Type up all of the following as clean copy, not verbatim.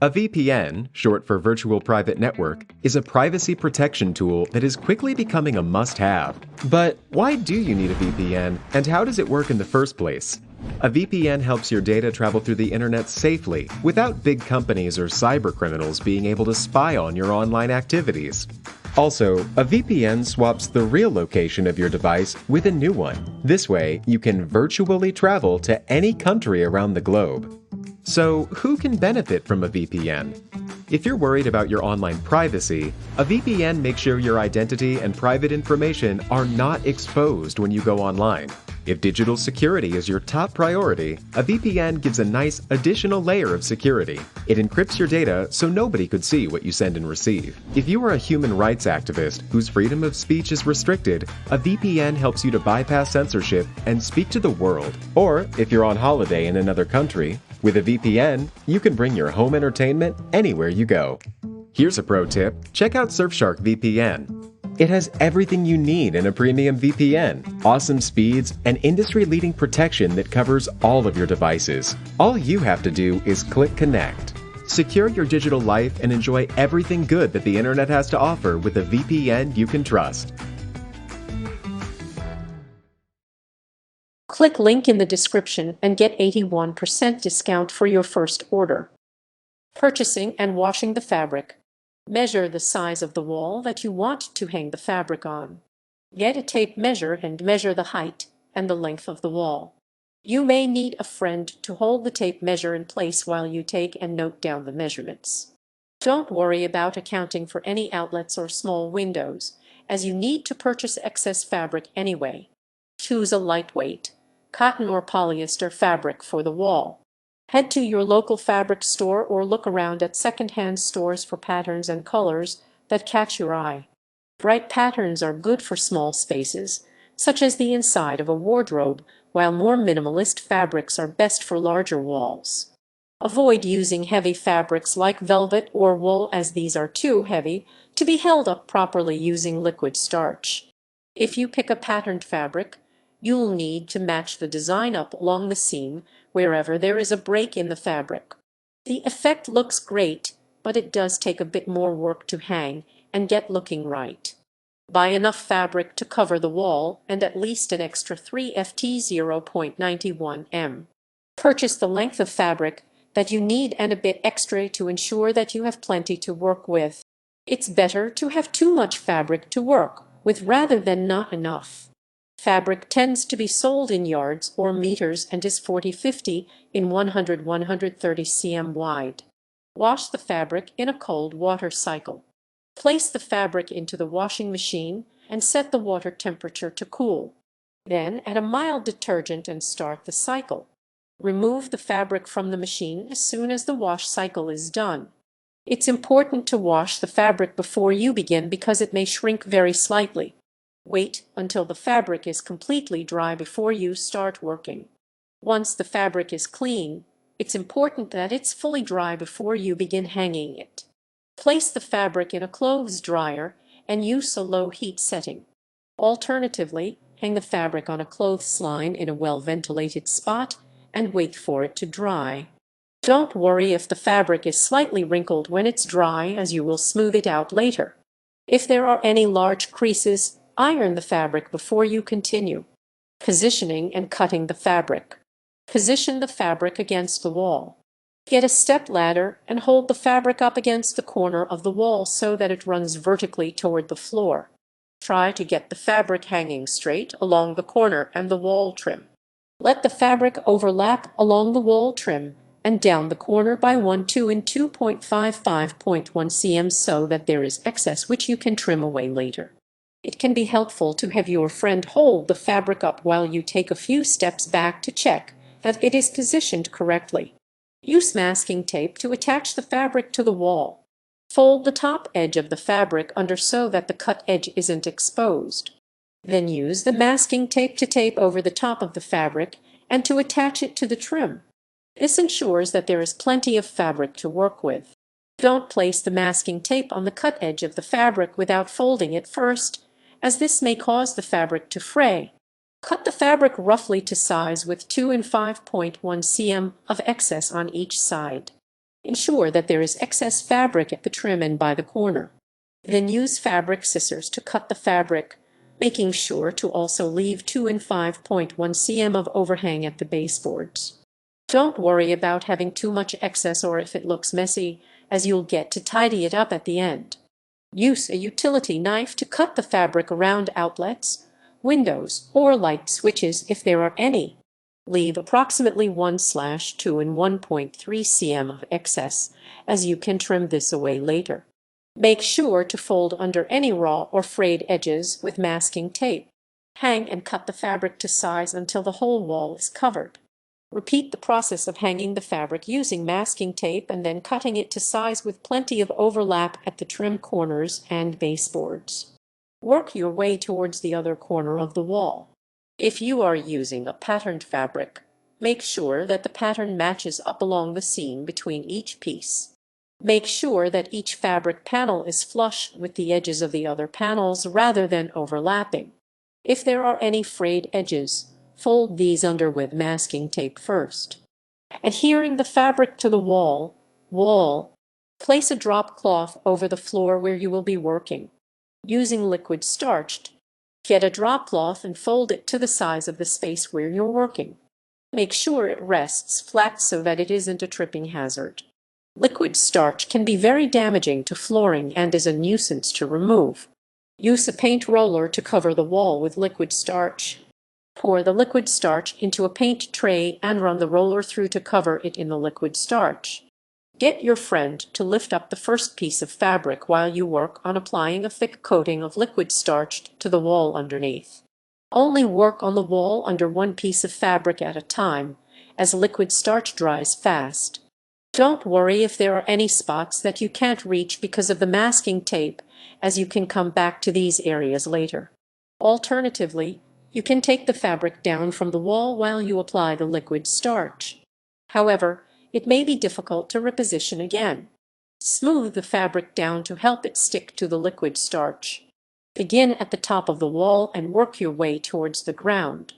A VPN, short for Virtual Private Network, is a privacy protection tool that is quickly becoming a must-have. But why do you need a VPN, and how does it work in the first place? A VPN helps your data travel through the internet safely, without big companies or cybercriminals being able to spy on your online activities. Also, a VPN swaps the real location of your device with a new one. This way, you can virtually travel to any country around the globe. So, who can benefit from a VPN? If you're worried about your online privacy, a VPN makes sure your identity and private information are not exposed when you go online. If digital security is your top priority, a VPN gives a nice additional layer of security. It encrypts your data so nobody could see what you send and receive. If you are a human rights activist whose freedom of speech is restricted, a VPN helps you to bypass censorship and speak to the world. Or, if you're on holiday in another country, with a VPN, you can bring your home entertainment anywhere you go. Here's a pro tip: check out Surfshark VPN. It has everything you need in a premium VPN, awesome speeds, and industry-leading protection that covers all of your devices. All you have to do is click connect. Secure your digital life and enjoy everything good that the internet has to offer with a VPN you can trust. Click link in the description and get 81% discount for your first order. Purchasing and washing the fabric. Measure the size of the wall that you want to hang the fabric on. Get a tape measure and measure the height and the length of the wall. You may need a friend to hold the tape measure in place while you take and note down the measurements. Don't worry about accounting for any outlets or small windows, as you need to purchase excess fabric anyway. Choose a lightweight, cotton or polyester fabric for the wall. Head to your local fabric store or look around at second-hand stores for patterns and colors that catch your eye. Bright patterns are good for small spaces, such as the inside of a wardrobe, while more minimalist fabrics are best for larger walls. Avoid using heavy fabrics like velvet or wool, as these are too heavy to be held up properly using liquid starch. If you pick a patterned fabric, you'll need to match the design up along the seam wherever there is a break in the fabric. The effect looks great, but it does take a bit more work to hang and get looking right. Buy enough fabric to cover the wall and at least an extra 3ft 0.91 m. Purchase the length of fabric that you need and a bit extra to ensure that you have plenty to work with. It's better to have too much fabric to work with rather than not enough. Fabric tends to be sold in yards or meters and is 40-50 in 100-130 cm wide. Wash the fabric in a cold water cycle. Place the fabric into the washing machine and set the water temperature to cool. Then add a mild detergent and start the cycle. Remove the fabric from the machine as soon as the wash cycle is done. It's important to wash the fabric before you begin because it may shrink very slightly. Wait until the fabric is completely dry before you start working. Once the fabric is clean, it's important that it's fully dry before you begin hanging it. Place the fabric in a clothes dryer and use a low heat setting. Alternatively, hang the fabric on a clothesline in a well-ventilated spot and wait for it to dry. Don't worry if the fabric is slightly wrinkled when it's dry, as you will smooth it out later. If there are any large creases, iron the fabric before you continue. Positioning and cutting the fabric. Position the fabric against the wall. Get a step ladder and hold the fabric up against the corner of the wall so that it runs vertically toward the floor. Try to get the fabric hanging straight along the corner and the wall trim. Let the fabric overlap along the wall trim and down the corner by 2 and 2.55.1 cm so that there is excess which you can trim away later. It can be helpful to have your friend hold the fabric up while you take a few steps back to check that it is positioned correctly. Use masking tape to attach the fabric to the wall. Fold the top edge of the fabric under so that the cut edge isn't exposed. Then use the masking tape to tape over the top of the fabric and to attach it to the trim. This ensures that there is plenty of fabric to work with. Don't place the masking tape on the cut edge of the fabric without folding it first, as this may cause the fabric to fray. Cut the fabric roughly to size with 2 and 5.1 cm of excess on each side. Ensure that there is excess fabric at the trim and by the corner. Then use fabric scissors to cut the fabric, making sure to also leave 2 and 5.1 cm of overhang at the baseboards. Don't worry about having too much excess or if it looks messy, as you'll get to tidy it up at the end. Use a utility knife to cut the fabric around outlets, windows, or light switches if there are any. Leave approximately 1/2 and 1.3 cm of excess, as you can trim this away later. Make sure to fold under any raw or frayed edges with masking tape. Hang and cut the fabric to size until the whole wall is covered. Repeat the process of hanging the fabric using masking tape and then cutting it to size with plenty of overlap at the trim corners and baseboards. Work your way towards the other corner of the wall. If you are using a patterned fabric, make sure that the pattern matches up along the seam between each piece. Make sure that each fabric panel is flush with the edges of the other panels rather than overlapping. If there are any frayed edges, fold these under with masking tape first. Adhering the fabric to the wall, place a drop cloth over the floor where you will be working. Using liquid starch, get a drop cloth and fold it to the size of the space where you're working. Make sure it rests flat so that it isn't a tripping hazard. Liquid starch can be very damaging to flooring and is a nuisance to remove. Use a paint roller to cover the wall with liquid starch. Pour the liquid starch into a paint tray and run the roller through to cover it in the liquid starch. Get your friend to lift up the first piece of fabric while you work on applying a thick coating of liquid starch to the wall underneath. Only work on the wall under one piece of fabric at a time, as liquid starch dries fast. Don't worry if there are any spots that you can't reach because of the masking tape, as you can come back to these areas later. Alternatively, you can take the fabric down from the wall while you apply the liquid starch. However, it may be difficult to reposition again. Smooth the fabric down to help it stick to the liquid starch. Begin at the top of the wall and work your way towards the ground.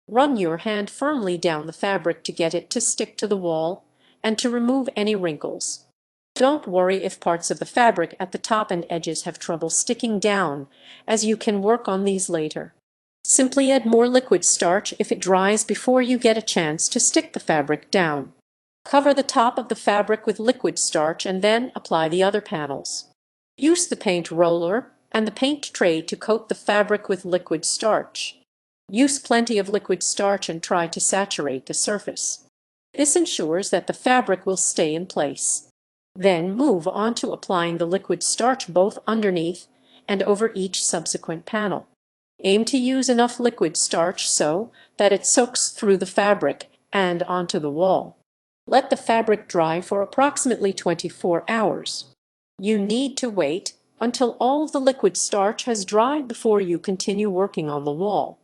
Run your hand firmly down the fabric to get it to stick to the wall and to remove any wrinkles. Don't worry if parts of the fabric at the top and edges have trouble sticking down, as you can work on these later. Simply add more liquid starch if it dries before you get a chance to stick the fabric down. Cover the top of the fabric with liquid starch and then apply the other panels. Use the paint roller and the paint tray to coat the fabric with liquid starch. Use plenty of liquid starch and try to saturate the surface. This ensures that the fabric will stay in place. Then move on to applying the liquid starch both underneath and over each subsequent panel. Aim to use enough liquid starch so that it soaks through the fabric and onto the wall. Let the fabric dry for approximately 24 hours. You need to wait until all of the liquid starch has dried before you continue working on the wall.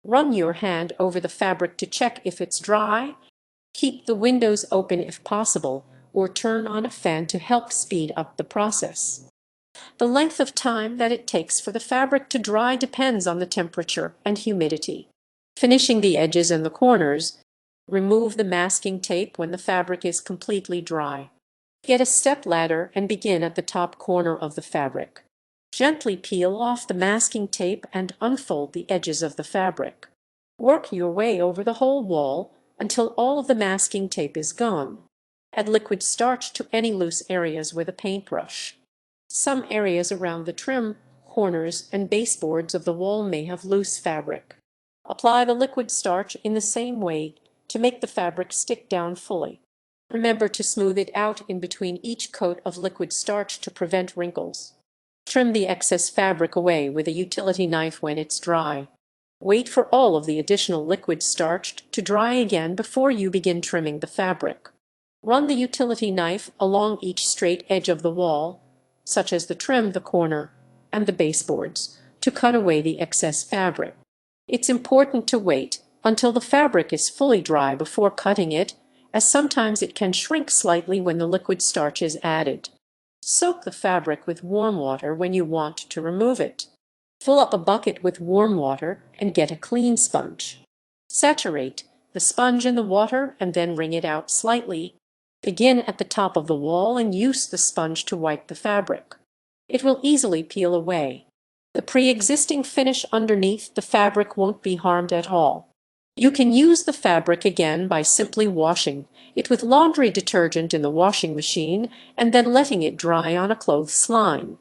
Run your hand over the fabric to check if it's dry. Keep the windows open if possible, or turn on a fan to help speed up the process. The length of time that it takes for the fabric to dry depends on the temperature and humidity. Finishing the edges and the corners, remove the masking tape when the fabric is completely dry. Get a step ladder and begin at the top corner of the fabric. Gently peel off the masking tape and unfold the edges of the fabric. Work your way over the whole wall until all of the masking tape is gone. Add liquid starch to any loose areas with a paintbrush. Some areas around the trim, corners, and baseboards of the wall may have loose fabric. Apply the liquid starch in the same way to make the fabric stick down fully. Remember to smooth it out in between each coat of liquid starch to prevent wrinkles. Trim the excess fabric away with a utility knife when it's dry. Wait for all of the additional liquid starch to dry again before you begin trimming the fabric. Run the utility knife along each straight edge of the wall, such as the trim, the corner, and the baseboards, to cut away the excess fabric. It's important to wait until the fabric is fully dry before cutting it, as sometimes it can shrink slightly when the liquid starch is added. Soak the fabric with warm water when you want to remove it. Fill up a bucket with warm water and get a clean sponge. Saturate the sponge in the water and then wring it out slightly. Begin at the top of the wall and use the sponge to wipe the fabric. It will easily peel away. The pre-existing finish underneath the fabric won't be harmed at all. You can use the fabric again by simply washing it with laundry detergent in the washing machine and then letting it dry on a clothesline.